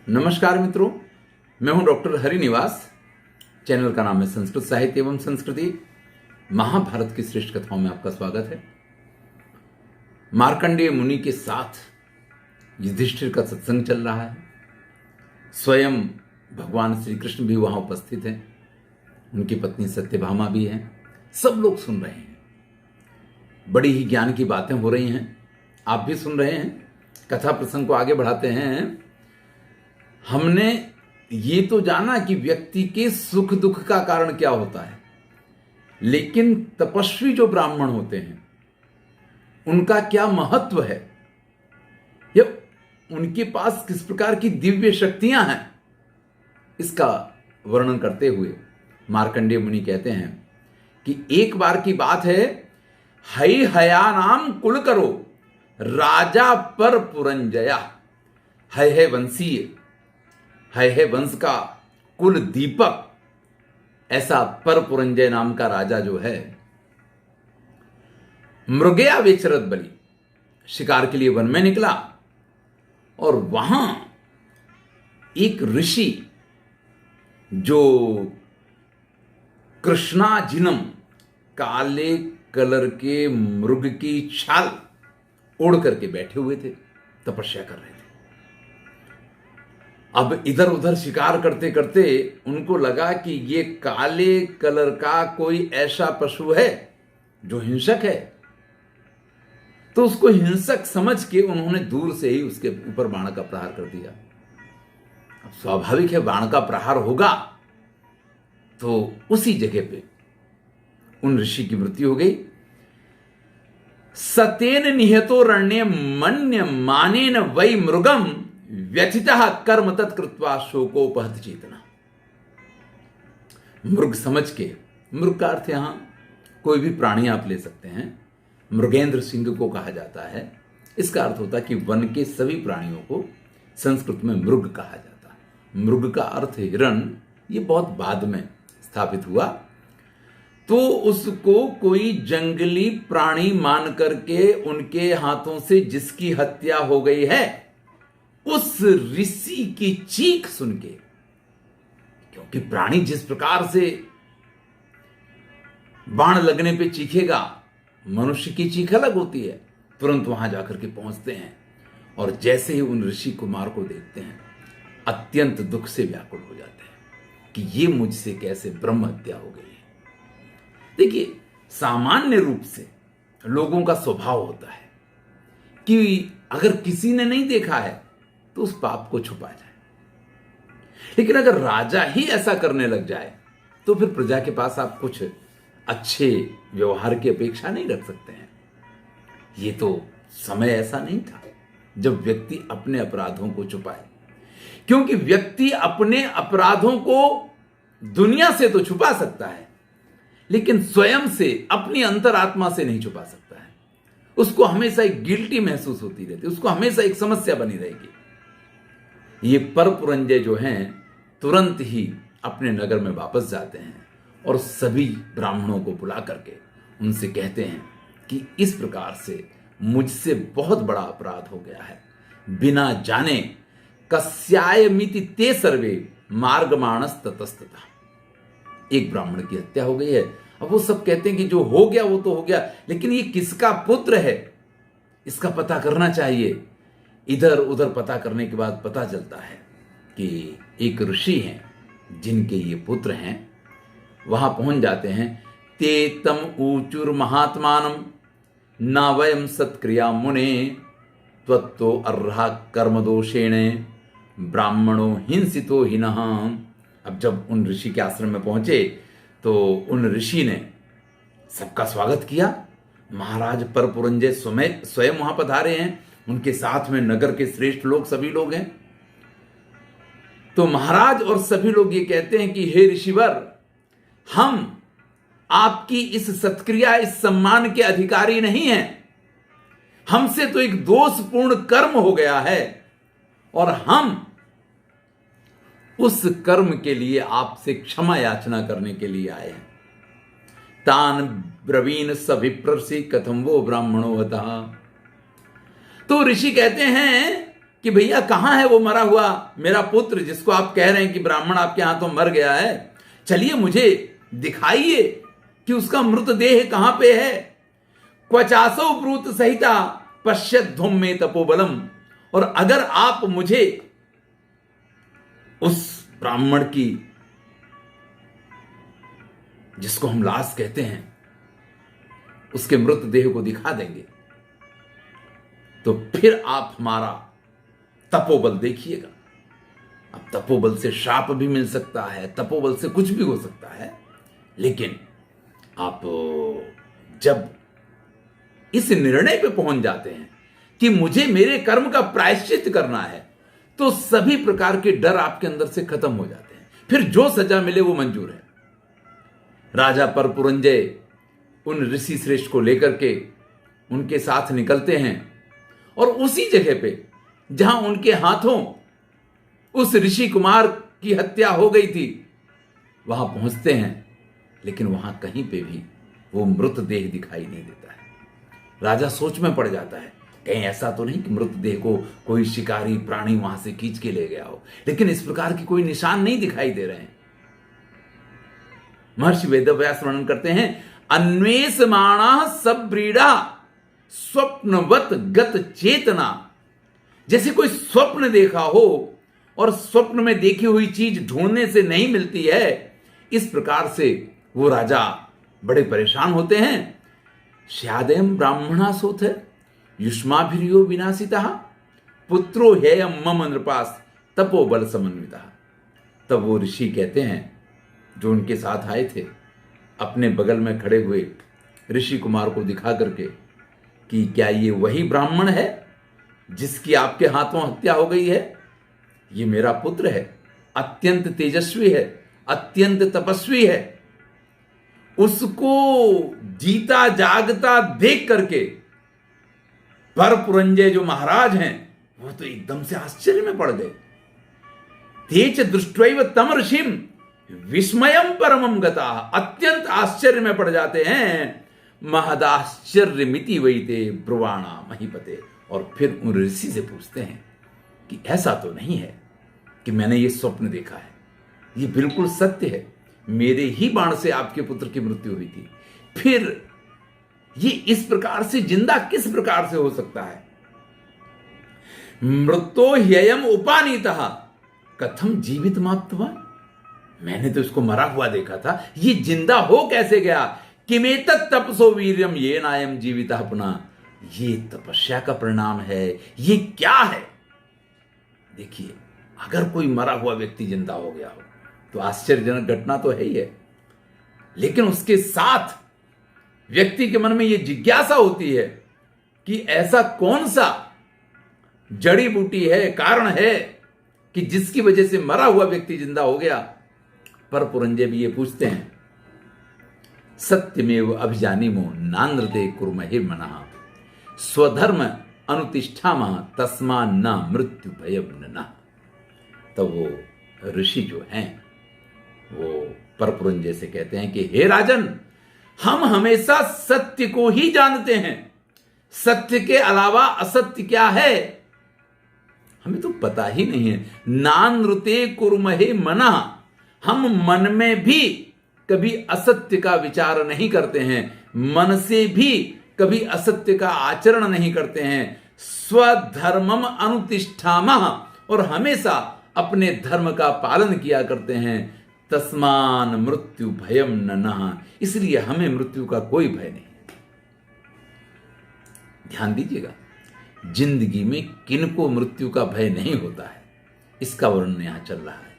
नमस्कार मित्रों, मैं हूं डॉक्टर हरिनिवास। चैनल का नाम है संस्कृत साहित्य एवं संस्कृति। महाभारत की श्रेष्ठ कथाओं में आपका स्वागत है। मार्कंडेय मुनि के साथ युधिष्ठिर का सत्संग चल रहा है। स्वयं भगवान श्री कृष्ण भी वहां उपस्थित हैं, उनकी पत्नी सत्यभामा भी हैं। सब लोग सुन रहे हैं, बड़ी ही ज्ञान की बातें हो रही हैं। आप भी सुन रहे हैं। कथा प्रसंग को आगे बढ़ाते हैं। हमने ये तो जाना कि व्यक्ति के सुख दुख का कारण क्या होता है, लेकिन तपस्वी जो ब्राह्मण होते हैं उनका क्या महत्व है, या उनके पास किस प्रकार की दिव्य शक्तियां हैं, इसका वर्णन करते हुए मार्कंडेय मुनि कहते हैं कि एक बार की बात है, हई हया नाम कुल करो राजा पर पुरंजया। है वंशीय, है वंश का कुल दीपक ऐसा पर पुरंजय नाम का राजा जो है, मृगया वेचरत बलि, शिकार के लिए वन में निकला और वहां एक ऋषि जो कृष्णाजिनम काले कलर के मृग की छाल ओढ़ करके बैठे हुए थे, तपस्या कर रहे थे। अब इधर उधर शिकार करते करते उनको लगा कि ये काले कलर का कोई ऐसा पशु है जो हिंसक है, तो उसको हिंसक समझ के उन्होंने दूर से ही उसके ऊपर बाण का प्रहार कर दिया। अब स्वाभाविक है, बाण का प्रहार होगा तो उसी जगह पे उन ऋषि की मृत्यु हो गई। सतेन निहतो रण्य मन्य मानेन वै मृगम व्यथितः कर्म तत्कृत्वा शोकोपहत चेतना। मृग समझ के, मृग का अर्थ यहां कोई भी प्राणी आप ले सकते हैं, मृगेंद्र सिंह को कहा जाता है। इसका अर्थ होता है कि वन के सभी प्राणियों को संस्कृत में मृग कहा जाता है। मृग का अर्थ हिरण, ये बहुत बाद में स्थापित हुआ। तो उसको कोई जंगली प्राणी मान करके उनके हाथों से जिसकी हत्या हो गई है, उस ऋषि की चीख सुन के, क्योंकि प्राणी जिस प्रकार से बाण लगने पे चीखेगा, मनुष्य की चीख अलग होती है। तुरंत वहां जाकर के पहुंचते हैं और जैसे ही उन ऋषि कुमार को देखते हैं, अत्यंत दुख से व्याकुल हो जाते हैं कि ये मुझसे कैसे ब्रह्म हत्या हो गई है। देखिए, सामान्य रूप से लोगों का स्वभाव होता है कि अगर किसी ने नहीं देखा है तो उस पाप को छुपा जाए, लेकिन अगर राजा ही ऐसा करने लग जाए तो फिर प्रजा के पास आप कुछ अच्छे व्यवहार की अपेक्षा नहीं रख सकते हैं। ये तो समय ऐसा नहीं था जब व्यक्ति अपने अपराधों को छुपाए, क्योंकि व्यक्ति अपने अपराधों को दुनिया से तो छुपा सकता है, लेकिन स्वयं से, अपनी अंतरात्मा से नहीं छुपा सकता है। उसको हमेशा एक गिल्टी महसूस होती रहती है, उसको हमेशा एक समस्या बनी रहेगी। ये पर पुरंजय जो हैं, तुरंत ही अपने नगर में वापस जाते हैं और सभी ब्राह्मणों को बुला करके उनसे कहते हैं कि इस प्रकार से मुझसे बहुत बड़ा अपराध हो गया है। बिना जाने कस्यायमिति ते सर्वे मार्गमाणस ततस्तता। एक ब्राह्मण की हत्या हो गई है। अब वो सब कहते हैं कि जो हो गया वो तो हो गया, लेकिन ये किसका पुत्र है इसका पता करना चाहिए। इधर उधर पता करने के बाद पता चलता है कि एक ऋषि हैं जिनके ये पुत्र हैं। वहां पहुंच जाते हैं। ते तम ऊचुर महात्मानम ना वयम सत्क्रिया मुने त्वत्तो अर्हा कर्म दोषेण ब्राह्मणो हिंसितो हिनः। अब जब उन ऋषि के आश्रम में पहुंचे तो उन ऋषि ने सबका स्वागत किया। महाराज पर पुरंजय स्वयं वहां पधारे हैं, उनके साथ में नगर के श्रेष्ठ लोग, सभी लोग हैं। तो महाराज और सभी लोग ये कहते हैं कि हे ऋषिवर, हम आपकी इस सत्क्रिया, इस सम्मान के अधिकारी नहीं हैं। हमसे तो एक दोषपूर्ण कर्म हो गया है और हम उस कर्म के लिए आपसे क्षमा याचना करने के लिए आए हैं। तान ब्रवीण सभिप्रसि कथम वो ब्राह्मणो हतः। तो ऋषि कहते हैं कि भैया कहां है वो मरा हुआ मेरा पुत्र जिसको आप कह रहे हैं कि ब्राह्मण आपके हाथों मर गया है, चलिए मुझे दिखाइए कि उसका मृतदेह कहां पे है। क्वचासो ब्रूत सहिता पश्यत धूम में तपोबलम, और अगर आप मुझे उस ब्राह्मण की, जिसको हम लाश कहते हैं, उसके मृतदेह को दिखा देंगे तो फिर आप हमारा तपोबल देखिएगा। अब तपोबल से शाप भी मिल सकता है, तपोबल से कुछ भी हो सकता है, लेकिन आप जब इस निर्णय पे पहुंच जाते हैं कि मुझे मेरे कर्म का प्रायश्चित करना है, तो सभी प्रकार के डर आपके अंदर से खत्म हो जाते हैं। फिर जो सजा मिले वो मंजूर है। राजा परपुरंजय उन ऋषि श्रेष्ठ को लेकर के उनके साथ निकलते हैं और उसी जगह पे जहां उनके हाथों उस ऋषि कुमार की हत्या हो गई थी वहां पहुंचते हैं, लेकिन वहां कहीं पे भी वो मृतदेह दिखाई नहीं देता है। राजा सोच में पड़ जाता है, कहीं ऐसा तो नहीं कि मृतदेह को कोई शिकारी प्राणी वहां से खींच के ले गया हो, लेकिन इस प्रकार के कोई निशान नहीं दिखाई दे रहे हैं। महर्षि वेदव्यास वर्णन करते हैं, अन्वेषमाणा सब्रीड़ा स्वप्नवत गत चेतना, जैसे कोई स्वप्न देखा हो और स्वप्न में देखी हुई चीज ढूंढने से नहीं मिलती है, इस प्रकार से वो राजा बड़े परेशान होते हैं। स्यादेम ब्राह्मणा सोथ युष्माभिर्यो विनाशिता पुत्रो हेयम मम नृपास तपोबल समन्विता। तब वो ऋषि कहते हैं, जो उनके साथ आए थे, अपने बगल में खड़े हुए ऋषि कुमार को दिखा करके कि क्या ये वही ब्राह्मण है जिसकी आपके हाथों हत्या हो गई है? ये मेरा पुत्र है, अत्यंत तेजस्वी है, अत्यंत तपस्वी है। उसको जीता जागता देख करके परपुरंजय जो महाराज हैं वो तो एकदम से आश्चर्य में पड़ गए। तेज दृष्टैव तम ऋषिम विस्मयम परमम गता, अत्यंत आश्चर्य में पड़ जाते हैं। महदाश्चर्य मिति वैते ब्रुवाणा महीपते, और फिर उन ऋषि से पूछते हैं कि ऐसा तो नहीं है कि मैंने ये स्वप्न देखा है, ये बिल्कुल सत्य है, मेरे ही बाण से आपके पुत्र की मृत्यु हुई थी, फिर ये इस प्रकार से जिंदा किस प्रकार से हो सकता है? मृतो ह्ययम उपानीतः कथम जीवित माप्तवा, मैंने तो इसको मरा हुआ देखा था, ये जिंदा हो कैसे गया? किमेतत् तपसो वीर्यम ये नायम जीविता पुनः, ये तपस्या का परिणाम है, ये क्या है? देखिए, अगर कोई मरा हुआ व्यक्ति जिंदा हो गया हो तो आश्चर्यजनक घटना तो है ही है, लेकिन उसके साथ व्यक्ति के मन में यह जिज्ञासा होती है कि ऐसा कौन सा जड़ी बूटी है, कारण है कि जिसकी वजह से मरा हुआ व्यक्ति जिंदा हो गया। परपुरंजय भी ये पूछते हैं, सत्यमेव अभिजानीमो नान्द्रते कुर्महे मनः स्वधर्म अनुतिष्ठामः तस्मा न मृत्यु भयम नः। तो वो ऋषि जो हैं वो परपुरंजय से कहते हैं कि हे राजन, हम हमेशा सत्य को ही जानते हैं, सत्य के अलावा असत्य क्या है हमें तो पता ही नहीं है। नानृते कुर्महे मनः, हम मन में भी कभी असत्य का विचार नहीं करते हैं, मन से भी कभी असत्य का आचरण नहीं करते हैं। स्वधर्मम अनुतिष्ठामः, और हमेशा अपने धर्म का पालन किया करते हैं। तस्मान मृत्यु भयम ननः, इसलिए हमें मृत्यु का कोई भय नहीं। ध्यान दीजिएगा, जिंदगी में किनको मृत्यु का भय नहीं होता है, इसका वर्णन यहां चल रहा है।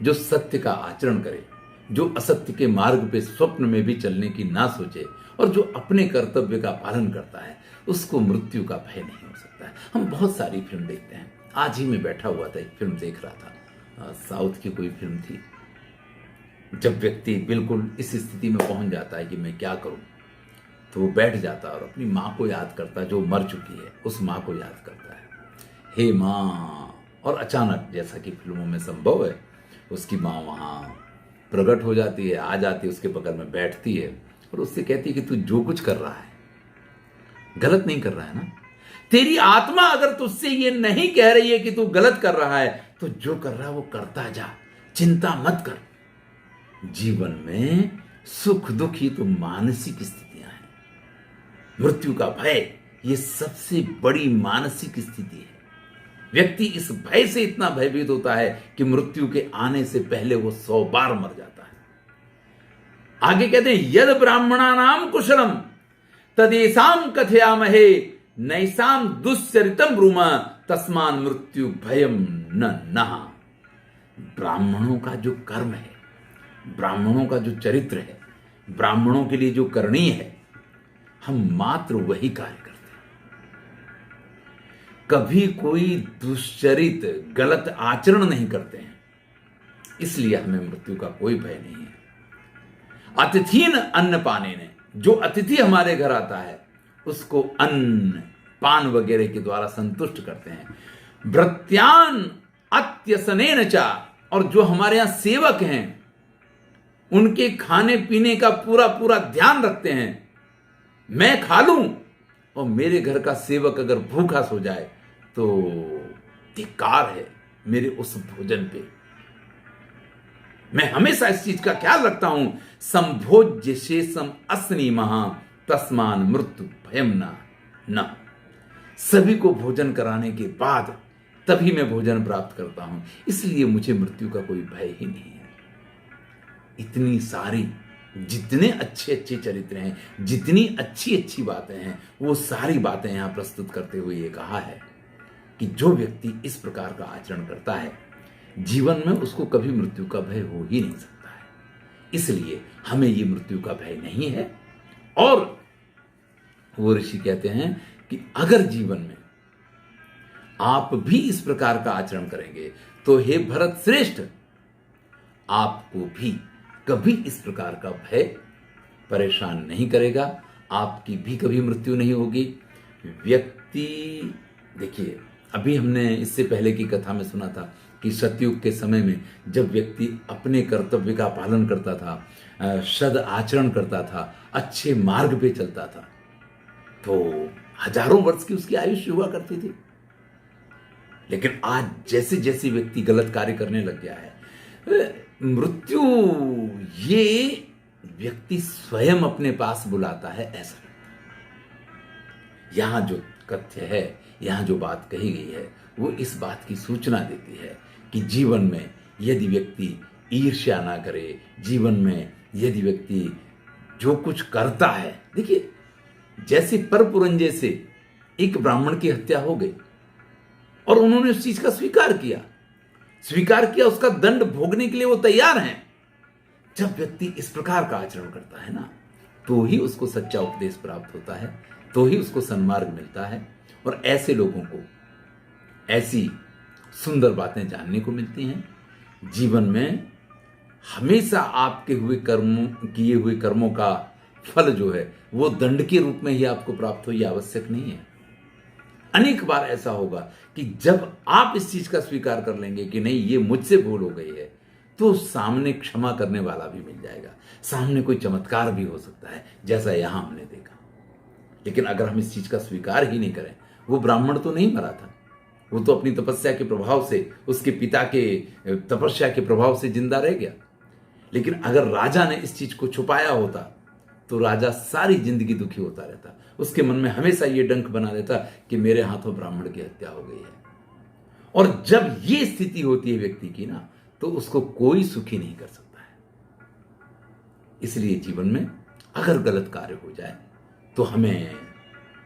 जो सत्य का आचरण करे, जो असत्य के मार्ग पे स्वप्न में भी चलने की ना सोचे, और जो अपने कर्तव्य का पालन करता है, उसको मृत्यु का भय नहीं हो सकता है। हम बहुत सारी फिल्म देखते हैं। आज ही मैं बैठा हुआ था, एक फिल्म देख रहा था, साउथ की कोई फिल्म थी। जब व्यक्ति बिल्कुल इस स्थिति में पहुंच जाता है कि मैं क्या करूं, तो वो बैठ जाता है और अपनी माँ को याद करता है, जो मर चुकी है उस माँ को याद करता है, हे माँ। और अचानक, जैसा कि फिल्मों में संभव है, उसकी माँ वहाँ प्रकट हो जाती है, आ जाती है, उसके बगल में बैठती है और उससे कहती है कि तू जो कुछ कर रहा है गलत नहीं कर रहा है ना, तेरी आत्मा अगर तुझसे ये नहीं कह रही है कि तू गलत कर रहा है, तो जो कर रहा है वो करता जा, चिंता मत कर। जीवन में सुख दुख ही तो मानसिक स्थितियां हैं। मृत्यु का भय ये सबसे बड़ी मानसिक स्थिति है। व्यक्ति इस भय से इतना भयभीत होता है कि मृत्यु के आने से पहले वो 100 बार मर जाता है। आगे कहते हैं, यद ब्राह्मणानाम कुशलम तदेसाम कथयामहे नैसाम दुश्चरितम ब्रूमा तस्मान मृत्यु भयम न नहा। ब्राह्मणों का जो कर्म है, ब्राह्मणों का जो चरित्र है, ब्राह्मणों के लिए जो करणीय है, हम मात्र वही कार्य करते हैं। कभी कोई दुश्चरित गलत आचरण नहीं करते हैं, इसलिए हमें मृत्यु का कोई भय नहीं है। अतिथीन अन्न पाने ने, जो अतिथि हमारे घर आता है उसको अन्न पान वगैरह के द्वारा संतुष्ट करते हैं। भृत्यान अत्यसनेन चा, और जो हमारे यहां सेवक हैं उनके खाने पीने का पूरा पूरा ध्यान रखते हैं। मैं खा लूं और मेरे घर का सेवक अगर भूखा सो जाए तो धिक्कार है मेरे उस भोजन पे। मैं हमेशा इस चीज का ख्याल रखता हूं, संभोज्य शेषम अस्नि महा तस्मान मृत्यु भयम न। सभी को भोजन कराने के बाद तभी मैं भोजन प्राप्त करता हूं, इसलिए मुझे मृत्यु का कोई भय ही नहीं है। इतनी सारी, जितने अच्छे अच्छे चरित्र हैं, जितनी अच्छी अच्छी बातें हैं, वो सारी बातें यहां प्रस्तुत करते हुए ये कहा है कि जो व्यक्ति इस प्रकार का आचरण करता है, जीवन में उसको कभी मृत्यु का भय हो ही नहीं सकता है। इसलिए हमें ये मृत्यु का भय नहीं है। और वो ऋषि कहते हैं कि अगर जीवन में आप भी इस प्रकार का आचरण करेंगे तो हे भरत श्रेष्ठ, आपको भी कभी इस प्रकार का भय परेशान नहीं करेगा, आपकी भी कभी मृत्यु नहीं होगी। व्यक्ति, देखिए अभी हमने इससे पहले की कथा में सुना था कि सतयुग के समय में जब व्यक्ति अपने कर्तव्य का पालन करता था, सद आचरण करता था, अच्छे मार्ग पे चलता था, तो हजारों वर्ष की उसकी आयुष्य हुआ करती थी। लेकिन आज जैसे जैसे व्यक्ति गलत कार्य करने लग गया है, मृत्यु ये व्यक्ति स्वयं अपने पास बुलाता है, ऐसा यहां जो कथ्य है, यहां जो बात कही गई है, वो इस बात की सूचना देती है कि जीवन में यदि व्यक्ति ईर्ष्या ना करे, जीवन में यदि व्यक्ति जो कुछ करता है, देखिए जैसे परपुरंजे से एक ब्राह्मण की हत्या हो गई और उन्होंने उस चीज का स्वीकार किया, उसका दंड भोगने के लिए वो तैयार हैं। जब व्यक्ति इस प्रकार का आचरण करता है ना, तो ही उसको सच्चा उपदेश प्राप्त होता है, तो ही उसको सन्मार्ग मिलता है, और ऐसे लोगों को ऐसी सुंदर बातें जानने को मिलती हैं। जीवन में हमेशा आपके किए हुए कर्मों का फल जो है वो दंड के रूप में ही आपको प्राप्त हो, ये आवश्यक नहीं है। अनेक बार ऐसा होगा कि जब आप इस चीज का स्वीकार कर लेंगे कि नहीं ये मुझसे भूल हो गई है, तो सामने क्षमा करने वाला भी मिल जाएगा, सामने कोई चमत्कार भी हो सकता है, जैसा यहां हमने देखा। लेकिन अगर हम इस चीज का स्वीकार ही नहीं करें, वो ब्राह्मण तो नहीं मरा था, वो तो अपनी तपस्या के प्रभाव से, उसके पिता के तपस्या के प्रभाव से जिंदा रह गया। लेकिन अगर राजा ने इस चीज को छुपाया होता तो राजा सारी जिंदगी दुखी होता रहता, उसके मन में हमेशा ये डंक बना रहता कि मेरे हाथों ब्राह्मण की हत्या हो गई है। और जब ये स्थिति होती है व्यक्ति की ना, तो उसको कोई सुखी नहीं कर सकता है। इसलिए जीवन में अगर गलत कार्य हो जाए तो हमें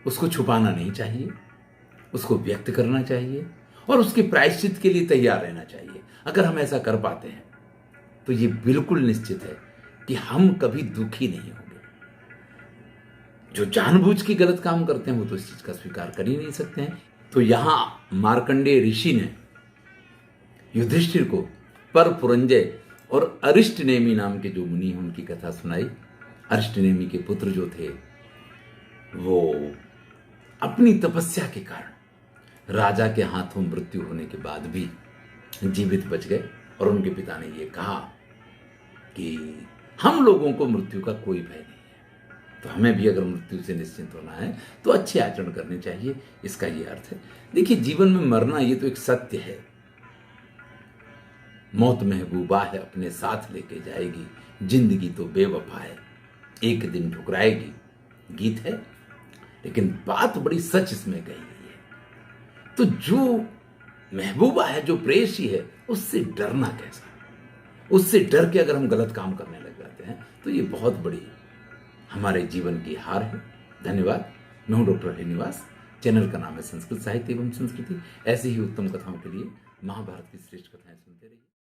उसको छुपाना नहीं चाहिए, उसको व्यक्त करना चाहिए और उसके प्रायश्चित के लिए तैयार रहना चाहिए। अगर हम ऐसा कर पाते हैं तो ये बिल्कुल निश्चित है कि हम कभी दुखी नहीं होंगे। जो जानबूझ के गलत काम करते हैं वो तो इस चीज का स्वीकार कर ही नहीं सकते हैं। तो यहां मार्कंडेय ऋषि ने युधिष्ठिर को परपुरंजय और अरिष्टनेमी नाम के जो मुनि हैं उनकी कथा सुनाई। अरिष्टनेमी के पुत्र जो थे वो अपनी तपस्या के कारण राजा के हाथों मृत्यु होने के बाद भी जीवित बच गए, और उनके पिता ने ये कहा कि हम लोगों को मृत्यु का कोई भय नहीं है, तो हमें भी अगर मृत्यु से निश्चिंत होना है तो अच्छे आचरण करने चाहिए, इसका ये अर्थ है। देखिए, जीवन में मरना ये तो एक सत्य है। मौत महबूबा है, अपने साथ लेके जाएगी, जिंदगी तो बेवफा है, एक दिन ठुकराएगी, गीत है। लेकिन बात बड़ी सच इसमें कही गई है। तो जो महबूबा है, जो प्रेयसी है, उससे डरना कैसा? उससे डर के अगर हम गलत काम करने लग जाते हैं तो ये बहुत बड़ी हमारे जीवन की हार है। धन्यवाद। मैं हूं डॉक्टर हरिनिवास। चैनल का नाम है संस्कृत साहित्य एवं संस्कृति। ऐसी ही उत्तम कथाओं के लिए महाभारत की श्रेष्ठ कथाएं सुनने